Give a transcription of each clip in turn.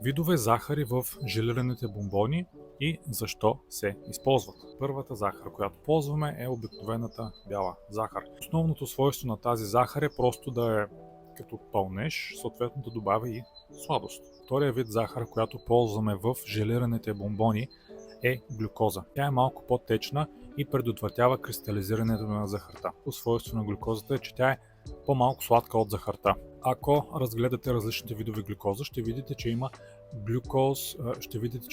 Видове захари в желираните бомбони и защо се използват. Първата захар, която ползваме, е обикновената бяла захар. Основното свойство на тази захар е просто да е като пълнеж, съответно да добавя и сладост. Втория вид захар, която ползваме в желираните бомбони, е глюкоза. Тя е малко по-течна и предотвратява кристализирането на захарта. По свойство на глюкозата е, че тя е по-малко сладка от захарта. Ако разгледате различните видове глюкоза, ще видите, че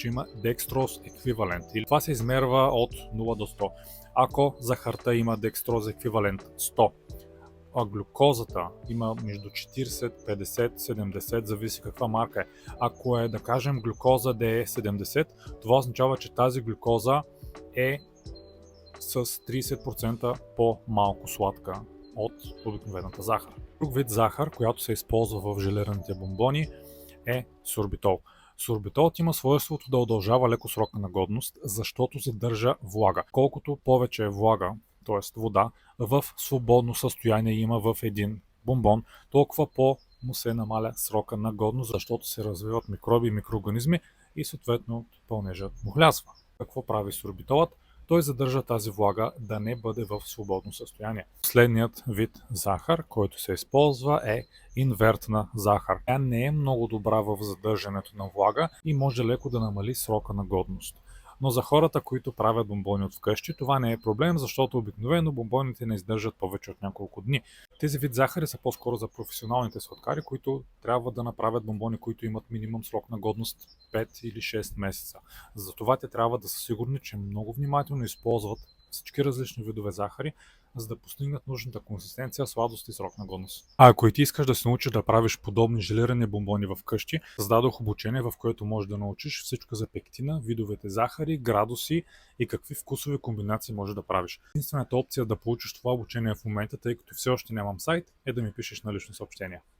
има декстроз еквивалент. Или това се измерва от 0 до 100. Ако захарта има декстроз еквивалент 100, а глюкозата има между 40, 50, 70, зависи каква марка е. Ако е, да кажем, глюкоза да е 70, това означава, че тази глюкоза е с 30% по-малко сладка от обикновената захар. Друг вид захар, която се използва в желираните бомбони, е сорбитол. Сорбитолът има свойството да удължава леко срока на годност, защото задържа влага. Колкото повече е влага, т.е. вода, в свободно състояние има в един бомбон, толкова му се намаля срока на годност, защото се развиват микроби и микроорганизми и съответно пълнежът му влязва. Какво прави сорбитолът? Той задържа тази влага да не бъде в свободно състояние. Последният вид захар, който се използва, е инвертна захар. Тя не е много добра в задържането на влага и може леко да намали срока на годност. Но за хората, които правят бомбони от вкъщи, това не е проблем, защото обикновено бомбоните не издържат повече от няколко дни. Тези вид захари са по-скоро за професионалните сладкари, които трябва да направят бомбони, които имат минимум срок на годност 5 или 6 месеца. Затова те трябва да са сигурни, че много внимателно използват всички различни видове захари, за да постигнат нужната консистенция, сладост и срок на годност. А ако и ти искаш да се научиш да правиш подобни желирани бомбони в къщи, създадох обучение, в което можеш да научиш всичко за пектина, видовете захари, градуси и какви вкусови комбинации можеш да правиш. Единствената опция да получиш това обучение в момента, тъй като все още нямам сайт, е да ми пишеш на лично съобщение.